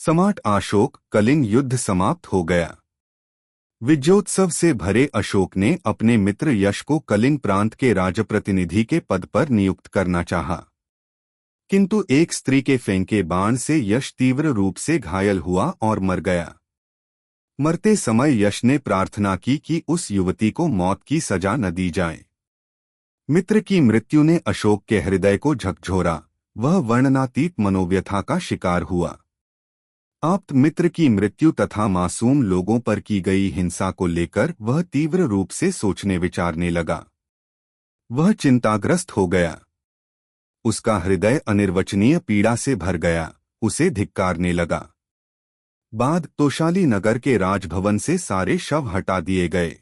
सम्राट अशोक, कलिंग युद्ध समाप्त हो गया। विजयोत्सव से भरे अशोक ने अपने मित्र यश को कलिंग प्रांत के राजप्रतिनिधि के पद पर नियुक्त करना चाहा, किंतु एक स्त्री के फेंके बाण से यश तीव्र रूप से घायल हुआ और मर गया। मरते समय यश ने प्रार्थना की कि उस युवती को मौत की सजा न दी जाए। मित्र की मृत्यु ने अशोक के हृदय को झकझोरा, वह वर्णनातीत मनोव्यथा का शिकार हुआ। आप्त मित्र की मृत्यु तथा मासूम लोगों पर की गई हिंसा को लेकर वह तीव्र रूप से सोचने विचारने लगा। वह चिंताग्रस्त हो गया। उसका हृदय अनिर्वचनीय पीड़ा से भर गया, उसे धिक्कारने लगा। बाद तोशाली नगर के राजभवन से सारे शव हटा दिए गए।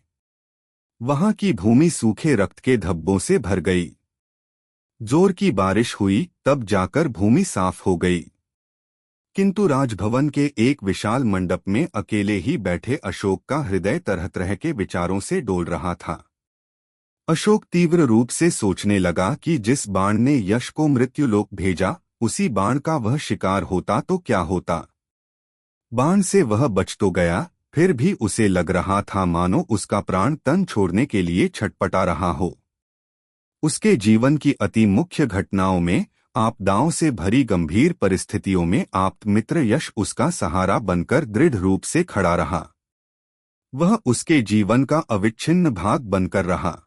वहां की भूमि सूखे रक्त के धब्बों से भर गई। जोर की बारिश हुई, तब जाकर भूमि साफ हो गई। किंतु राजभवन के एक विशाल मंडप में अकेले ही बैठे अशोक का हृदय तरह तरह के विचारों से डोल रहा था। अशोक तीव्र रूप से सोचने लगा कि जिस बाण ने यश को मृत्युलोक भेजा, उसी बाण का वह शिकार होता तो क्या होता। बाण से वह बच तो गया, फिर भी उसे लग रहा था मानो उसका प्राण तन छोड़ने के लिए छटपटा रहा हो। उसके जीवन की अति मुख्य घटनाओं में, आपदाओं से भरी गंभीर परिस्थितियों में आप्त मित्र यश उसका सहारा बनकर दृढ़ रूप से खड़ा रहा। वह उसके जीवन का अविच्छिन्न भाग बनकर रहा।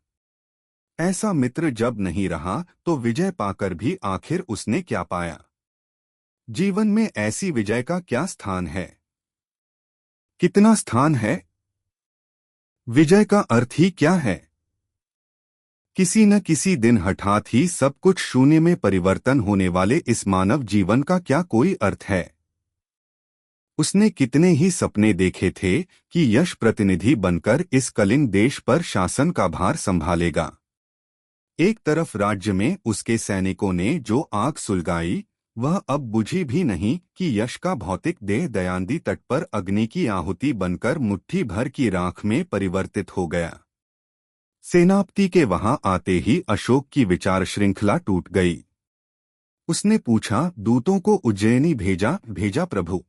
ऐसा मित्र जब नहीं रहा तो विजय पाकर भी आखिर उसने क्या पाया? जीवन में ऐसी विजय का क्या स्थान है? कितना स्थान है? विजय का अर्थ ही क्या है? किसी न किसी दिन हठात ही सब कुछ शून्य में परिवर्तन होने वाले इस मानव जीवन का क्या कोई अर्थ है? उसने कितने ही सपने देखे थे कि यश प्रतिनिधि बनकर इस कलिंग देश पर शासन का भार संभालेगा। एक तरफ राज्य में उसके सैनिकों ने जो आग सुलगाई, वह अब बुझी भी नहीं कि यश का भौतिक देह दयानदी तट पर अग्नि की आहुति बनकर मुट्ठी भर की राख में परिवर्तित हो गया। सेनापति के वहां आते ही अशोक की विचार श्रृंखला टूट गई। उसने पूछा, दूतों को उज्जैनी भेजा प्रभु।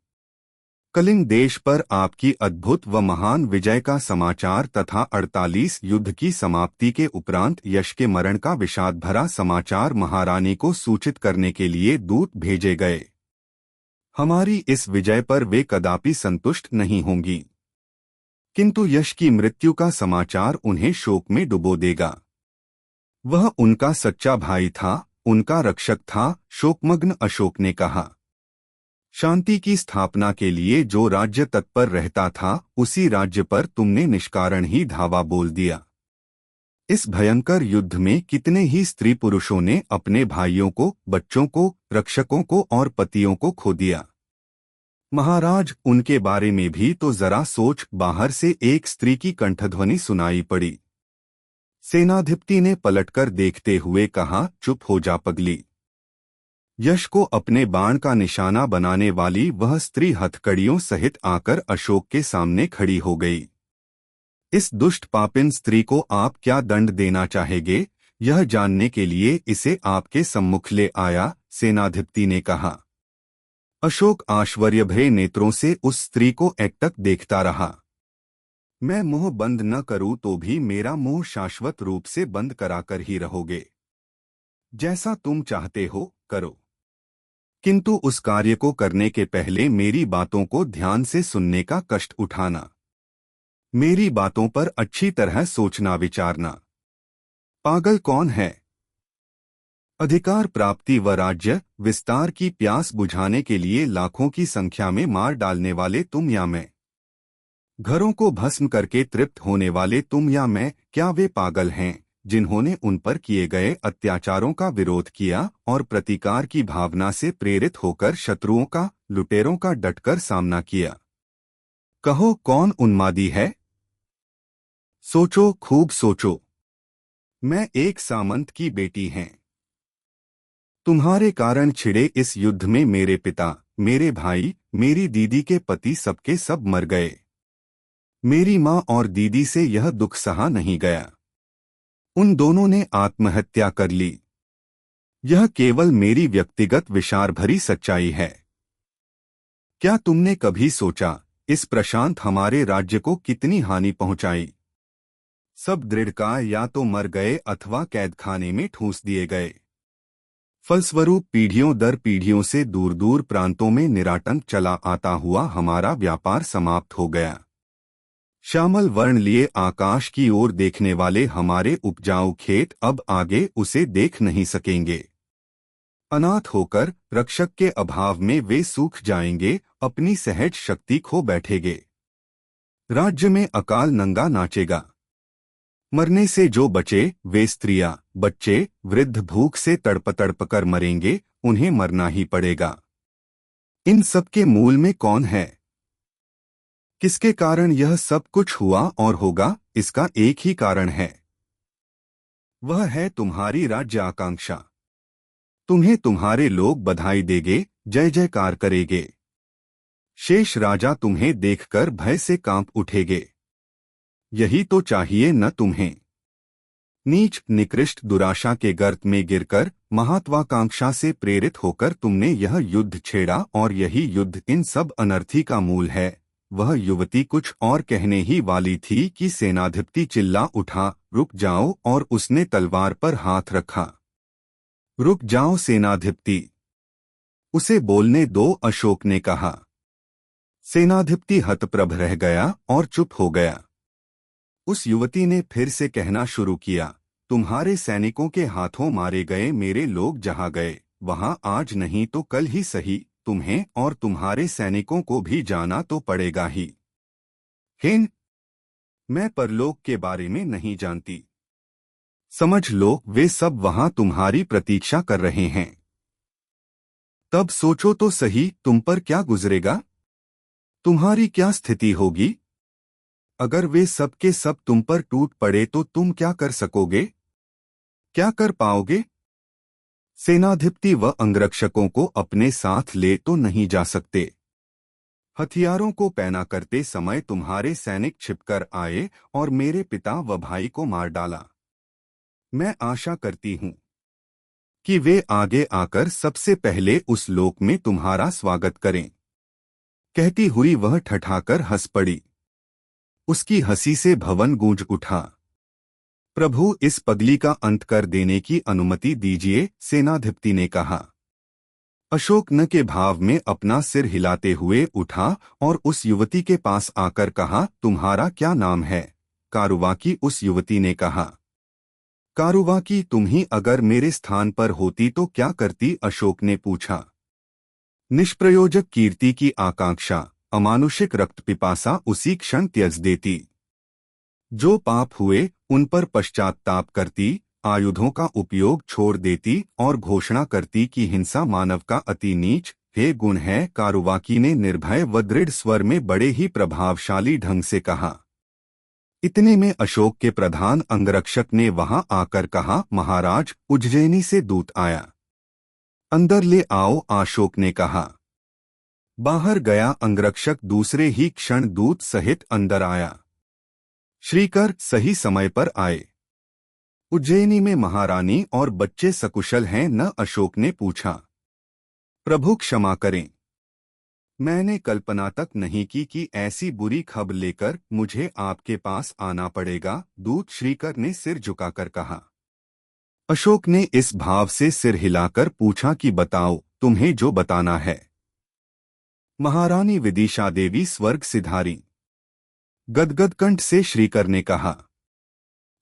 कलिंग देश पर आपकी अद्भुत व महान विजय का समाचार तथा 48 युद्ध की समाप्ति के उपरांत यश के मरण का विषाद भरा समाचार महारानी को सूचित करने के लिए दूत भेजे गए। हमारी इस विजय पर वे कदापि संतुष्ट नहीं होंगी, किंतु यश की मृत्यु का समाचार उन्हें शोक में डुबो देगा। वह उनका सच्चा भाई था, उनका रक्षक था, शोकमग्न अशोक ने कहा। शांति की स्थापना के लिए जो राज्य तत्पर रहता था, उसी राज्य पर तुमने निष्कारण ही धावा बोल दिया। इस भयंकर युद्ध में कितने ही स्त्री पुरुषों ने अपने भाइयों को, बच्चों को, रक्षकों को और पतियों को खो दिया। महाराज, उनके बारे में भी तो जरा सोच। बाहर से एक स्त्री की कंठध्वनि सुनाई पड़ी। सेनाधिपति ने पलटकर देखते हुए कहा, चुप हो जा पगली। यश को अपने बाण का निशाना बनाने वाली वह स्त्री हथकड़ियों सहित आकर अशोक के सामने खड़ी हो गई। इस दुष्ट पापिन स्त्री को आप क्या दंड देना चाहेंगे, यह जानने के लिए इसे आपके सम्मुख ले आया, सेनाधिपति ने कहा। अशोक आश्चर्यभरे नेत्रों से उस स्त्री को एकटक देखता रहा। मैं मुंह बंद न करूं तो भी मेरा मुंह शाश्वत रूप से बंद कराकर ही रहोगे। जैसा तुम चाहते हो करो, किंतु उस कार्य को करने के पहले मेरी बातों को ध्यान से सुनने का कष्ट उठाना। मेरी बातों पर अच्छी तरह सोचना विचारना। पागल कौन है? अधिकार प्राप्ति व राज्य विस्तार की प्यास बुझाने के लिए लाखों की संख्या में मार डालने वाले तुम या मैं? घरों को भस्म करके तृप्त होने वाले तुम या मैं? क्या वे पागल हैं जिन्होंने उन पर किए गए अत्याचारों का विरोध किया और प्रतिकार की भावना से प्रेरित होकर शत्रुओं का, लुटेरों का डटकर सामना किया? कहो, कौन उन्मादी है? सोचो, खूब सोचो। मैं एक सामंत की बेटी हैं। तुम्हारे कारण छिड़े इस युद्ध में मेरे पिता, मेरे भाई, मेरी दीदी के पति सबके सब मर गए। मेरी माँ और दीदी से यह दुख सहा नहीं गया। उन दोनों ने आत्महत्या कर ली। यह केवल मेरी व्यक्तिगत विचार भरी सच्चाई है। क्या तुमने कभी सोचा इस प्रशांत हमारे राज्य को कितनी हानि पहुंचाई? सब दृढ़काय या तो मर गए अथवा कैदखाने में ठूंस दिए गए। फलस्वरूप पीढ़ियों दर पीढ़ियों से दूर दूर प्रांतों में निराटन चला आता हुआ हमारा व्यापार समाप्त हो गया। श्यामल वर्ण लिए आकाश की ओर देखने वाले हमारे उपजाऊ खेत अब आगे उसे देख नहीं सकेंगे। अनाथ होकर रक्षक के अभाव में वे सूख जाएंगे, अपनी सहज शक्ति खो बैठेंगे। राज्य में अकाल नंगा नाचेगा। मरने से जो बचे वे स्त्रियां, बच्चे, वृद्ध भूख से तड़प तड़प कर मरेंगे, उन्हें मरना ही पड़ेगा। इन सब के मूल में कौन है? किसके कारण यह सब कुछ हुआ और होगा? इसका एक ही कारण है, वह है तुम्हारी राज्य आकांक्षा। तुम्हें तुम्हारे लोग बधाई देंगे, जय जयकार करेंगे। शेष राजा तुम्हें देखकर भय से कांप उठेंगे। यही तो चाहिए न तुम्हें। नीच निकृष्ट दुराशा के गर्त में गिरकर महत्वाकांक्षा से प्रेरित होकर तुमने यह युद्ध छेड़ा और यही युद्ध इन सब अनर्थी का मूल है। वह युवती कुछ और कहने ही वाली थी कि सेनाधिपति चिल्ला उठा, रुक जाओ, और उसने तलवार पर हाथ रखा। रुक जाओ सेनाधिपति, उसे बोलने दो, अशोक ने कहा। सेनाधिपति हतप्रभ रह गया और चुप हो गया। उस युवती ने फिर से कहना शुरू किया, तुम्हारे सैनिकों के हाथों मारे गए मेरे लोग जहां गए वहां आज नहीं तो कल ही सही तुम्हें और तुम्हारे सैनिकों को भी जाना तो पड़ेगा ही। हिन, मैं परलोक के बारे में नहीं जानती। समझ लो वे सब वहां तुम्हारी प्रतीक्षा कर रहे हैं। तब सोचो तो सही, तुम पर क्या गुजरेगा, तुम्हारी क्या स्थिति होगी? अगर वे सब के सब तुम पर टूट पड़े तो तुम क्या कर सकोगे, क्या कर पाओगे? सेनाधिपति व अंगरक्षकों को अपने साथ ले तो नहीं जा सकते। हथियारों को पैना करते समय तुम्हारे सैनिक छिपकर आए और मेरे पिता व भाई को मार डाला। मैं आशा करती हूं कि वे आगे आकर सबसे पहले उस लोक में तुम्हारा स्वागत करें। कहती हुई वह ठठाकर हंस पड़ी। उसकी हंसी से भवन गूंज उठा। प्रभु, इस पगली का अंत कर देने की अनुमति दीजिए, सेनाधिपति ने कहा। अशोक न के भाव में अपना सिर हिलाते हुए उठा और उस युवती के पास आकर कहा, तुम्हारा क्या नाम है? कारुवाकी, उस युवती ने कहा। कारुवाकी, तुम ही अगर मेरे स्थान पर होती तो क्या करती? अशोक ने पूछा। निष्प्रयोजक कीर्ति की आकांक्षा, अमानुषिक रक्त पिपासा उसी क्षण त्यज देती। जो पाप हुए उन पर पश्चाताप करती, आयुधों का उपयोग छोड़ देती और घोषणा करती कि हिंसा मानव का अति नीच हे गुण है। कारुवाकी ने निर्भय व दृढ़ स्वर में बड़े ही प्रभावशाली ढंग से कहा। इतने में अशोक के प्रधान अंगरक्षक ने वहां आकर कहा, महाराज, उज्जैनी से दूत आया। अंदर ले आओ, अशोक ने कहा। बाहर गया अंगरक्षक दूसरे ही क्षण दूत सहित अंदर आया। श्रीकर सही समय पर आए। उज्जैनी में महारानी और बच्चे सकुशल हैं न? अशोक ने पूछा। प्रभु क्षमा करें, मैंने कल्पना तक नहीं की कि ऐसी बुरी खबर लेकर मुझे आपके पास आना पड़ेगा, दूत श्रीकर ने सिर झुकाकर कहा। अशोक ने इस भाव से सिर हिलाकर पूछा कि बताओ, तुम्हें जो बताना है। महारानी विदिशा देवी स्वर्ग सिधारी, गदगद कंठ से श्रीकर ने कहा।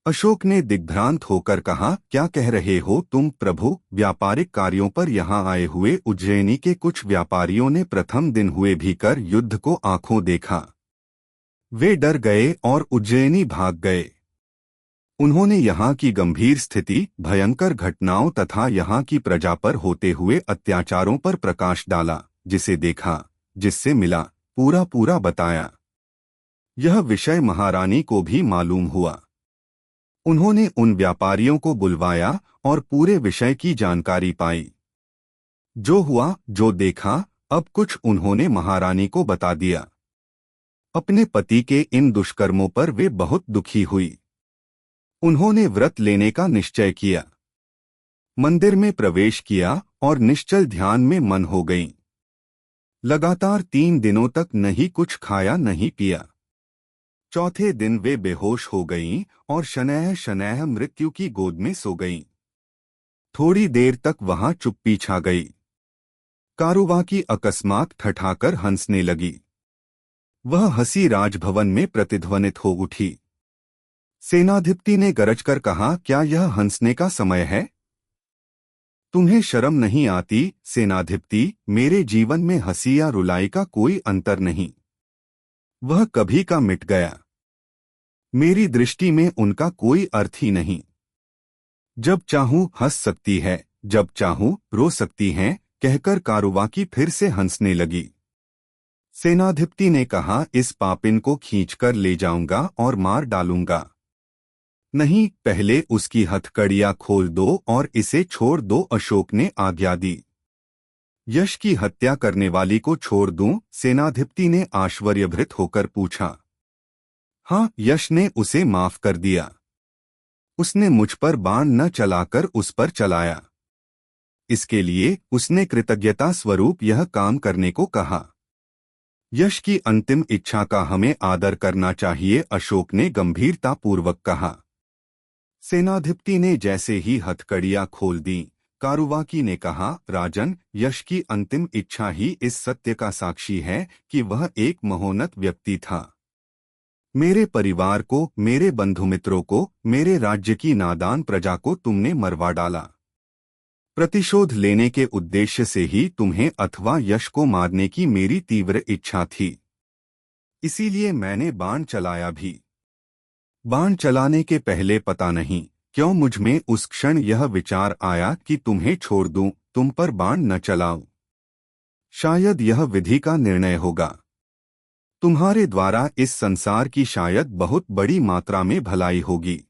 अशोक ने दिग्भ्रांत होकर कहा, क्या कह रहे हो तुम प्रभु? व्यापारिक कार्यों पर यहाँ आए हुए उज्जैनी के कुछ व्यापारियों ने प्रथम दिन हुए भीकर युद्ध को आंखों देखा। वे डर गए और उज्जैनी भाग गए। उन्होंने यहाँ की गंभीर स्थिति, भयंकर घटनाओं तथा यहाँ की प्रजा पर होते हुए अत्याचारों पर प्रकाश डाला। जिसे देखा, जिससे मिला, पूरा पूरा बताया। यह विषय महारानी को भी मालूम हुआ। उन्होंने उन व्यापारियों को बुलवाया और पूरे विषय की जानकारी पाई। जो हुआ, जो देखा, अब कुछ उन्होंने महारानी को बता दिया। अपने पति के इन दुष्कर्मों पर वे बहुत दुखी हुई। उन्होंने व्रत लेने का निश्चय किया। मंदिर में प्रवेश किया और निश्चल ध्यान में मन हो गईं। लगातार 3 दिनों तक नहीं कुछ खाया नहीं पिया। चौथे दिन वे बेहोश हो गईं और शनैः शनैः मृत्यु की गोद में सो गईं। थोड़ी देर तक वहां चुप्पी छा गई। कारुवाकी अकस्मात ठठाकर हंसने लगी। वह हंसी राजभवन में प्रतिध्वनित हो उठी। सेनाधिपति ने गरजकर कहा, क्या यह हंसने का समय है? तुम्हें शर्म नहीं आती? सेनाधिपति, मेरे जीवन में हंसी या रुलाई का कोई अंतर नहीं। वह कभी का मिट गया। मेरी दृष्टि में उनका कोई अर्थ ही नहीं। जब चाहूं हंस सकती है, जब चाहूं रो सकती हैं, कहकर कारुवाकी फिर से हंसने लगी। सेनाधिपति ने कहा, इस पापिन को खींचकर ले जाऊंगा और मार डालूंगा। नहीं, पहले उसकी हथकड़ियां खोल दो और इसे छोड़ दो। अशोक ने आज्ञा दी। यश की हत्या करने वाली को छोड़ दूं? सेनाधिपति ने आश्चर्यभरित होकर पूछा। हाँ, यश ने उसे माफ कर दिया। उसने मुझ पर बाण न चलाकर उस पर चलाया। इसके लिए उसने कृतज्ञता स्वरूप यह काम करने को कहा। यश की अंतिम इच्छा का हमें आदर करना चाहिए, अशोक ने गंभीरतापूर्वक कहा। सेनाधिपति ने जैसे ही हथकड़ियां खोल दी, कारुवाकी ने कहा, राजन, यश की अंतिम इच्छा ही इस सत्य का साक्षी है कि वह एक महोन्नत व्यक्ति था। मेरे परिवार को, मेरे बंधुमित्रों को, मेरे राज्य की नादान प्रजा को तुमने मरवा डाला। प्रतिशोध लेने के उद्देश्य से ही तुम्हें अथवा यश को मारने की मेरी तीव्र इच्छा थी। इसीलिए मैंने बाण चलाया भी। बाण चलाने के पहले पता नहीं क्यों मुझ में उस क्षण यह विचार आया कि तुम्हें छोड़ दूं, तुम पर बाण न चलाऊं। शायद यह विधि का निर्णय होगा। तुम्हारे द्वारा इस संसार की शायद बहुत बड़ी मात्रा में भलाई होगी।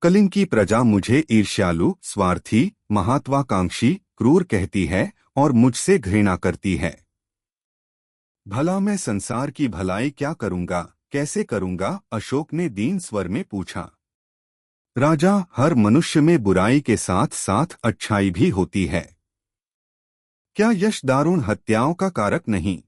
कलिंग की प्रजा मुझे ईर्ष्यालु, स्वार्थी, महत्वाकांक्षी, क्रूर कहती है और मुझसे घृणा करती है। भला मैं संसार की भलाई क्या करूंगा, कैसे करूंगा? अशोक ने दीन स्वर में पूछा। राजा, हर मनुष्य में बुराई के साथ साथ अच्छाई भी होती है। क्या यश दारुण हत्याओं का कारक नहीं?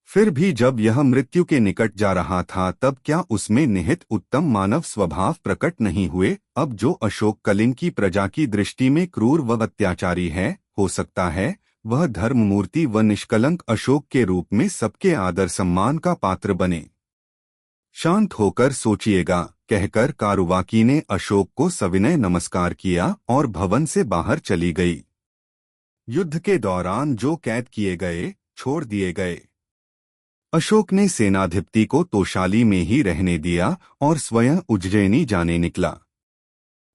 फिर भी जब यह मृत्यु के निकट जा रहा था, तब क्या उसमें निहित उत्तम मानव स्वभाव प्रकट नहीं हुए? अब जो अशोक कलिंग की प्रजा की दृष्टि में क्रूर व अत्याचारी है, हो सकता है वह धर्ममूर्ति व निष्कलंक अशोक के रूप में सबके आदर सम्मान का पात्र बने। शांत होकर सोचिएगा, कहकर कारुवाकी ने अशोक को सविनय नमस्कार किया और भवन से बाहर चली गई। युद्ध के दौरान जो कैद किए गए, छोड़ दिए गए। अशोक ने सेनाधिपति को तोशाली में ही रहने दिया और स्वयं उज्जैनी जाने निकला।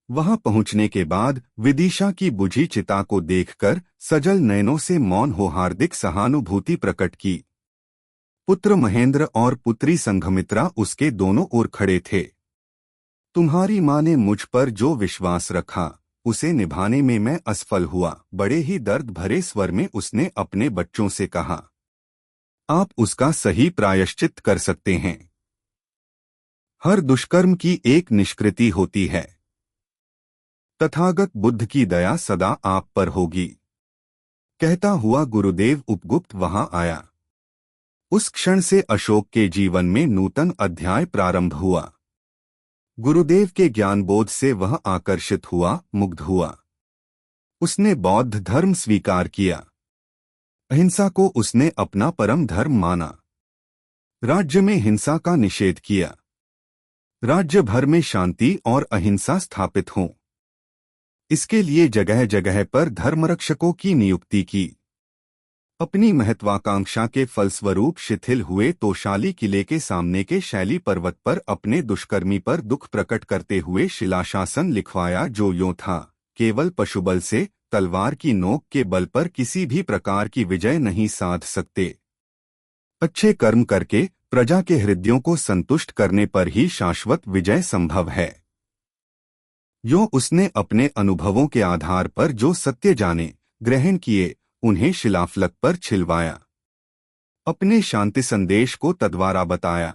वहां पहुंचने के बाद विदिशा की बुझी चिता को देखकर सजल नयनों से मौन हो हार्दिक सहानुभूति प्रकट की। पुत्र महेंद्र और पुत्री संघमित्रा उसके दोनों ओर खड़े थे। तुम्हारी मां ने मुझ पर जो विश्वास रखा, उसे निभाने में मैं असफल हुआ। बड़े ही दर्द भरे स्वर में उसने अपने बच्चों से कहा। आप उसका सही प्रायश्चित कर सकते हैं। हर दुष्कर्म की एक निष्कृति होती है। तथागत बुद्ध की दया सदा आप पर होगी। कहता हुआ गुरुदेव उपगुप्त वहां आया। उस क्षण से अशोक के जीवन में नूतन अध्याय प्रारंभ हुआ। गुरुदेव के ज्ञानबोध से वह आकर्षित हुआ, मुग्ध हुआ। उसने बौद्ध धर्म स्वीकार किया। अहिंसा को उसने अपना परम धर्म माना। राज्य में हिंसा का निषेध किया। राज्य भर में शांति और अहिंसा स्थापित हों, इसके लिए जगह जगह पर धर्मरक्षकों की नियुक्ति की। अपनी महत्वाकांक्षा के फलस्वरूप शिथिल हुए तोशाली किले के सामने के शैली पर्वत पर अपने दुष्कर्मी पर दुख प्रकट करते हुए शिलाशासन लिखवाया, जो यूं था, केवल पशुबल से, तलवार की नोक के बल पर किसी भी प्रकार की विजय नहीं साध सकते। अच्छे कर्म करके प्रजा के हृदयों को संतुष्ट करने पर ही शाश्वत विजय संभव है। यूं उसने अपने अनुभवों के आधार पर जो सत्य जाने, ग्रहण किए, उन्हें शिलाफलक पर छिलवाया। अपने शांति संदेश को तद्वारा बताया।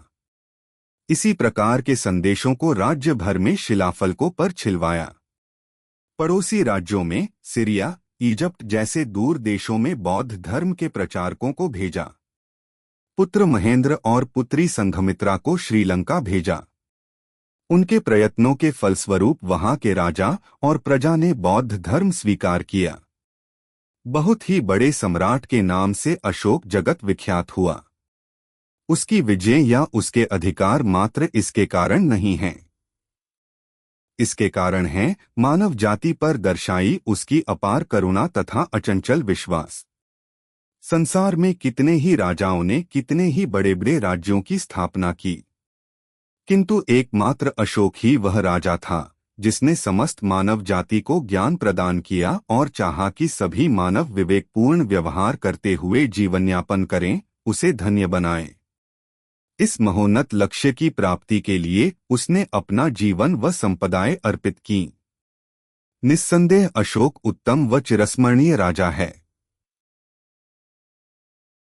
इसी प्रकार के संदेशों को राज्य भर में शिलाफलकों पर छिलवाया। पड़ोसी राज्यों में, सीरिया, इजिप्ट जैसे दूर देशों में बौद्ध धर्म के प्रचारकों को भेजा। पुत्र महेंद्र और पुत्री संघमित्रा को श्रीलंका भेजा। उनके प्रयत्नों के फलस्वरूप वहां के राजा और प्रजा ने बौद्ध धर्म स्वीकार किया। बहुत ही बड़े सम्राट के नाम से अशोक जगत विख्यात हुआ। उसकी विजय या उसके अधिकार मात्र इसके कारण नहीं हैं। इसके कारण है मानव जाति पर दर्शाई उसकी अपार करुणा तथा अचंचल विश्वास। संसार में कितने ही राजाओं ने कितने ही बड़े बड़े राज्यों की स्थापना की, किंतु एकमात्र अशोक ही वह राजा था जिसने समस्त मानव जाति को ज्ञान प्रदान किया और चाहा कि सभी मानव विवेकपूर्ण व्यवहार करते हुए जीवनयापन करें, उसे धन्य बनाएं। इस महोन्नत लक्ष्य की प्राप्ति के लिए उसने अपना जीवन व संपदाएं अर्पित की। निस्संदेह अशोक उत्तम व चिरस्मरणीय राजा है।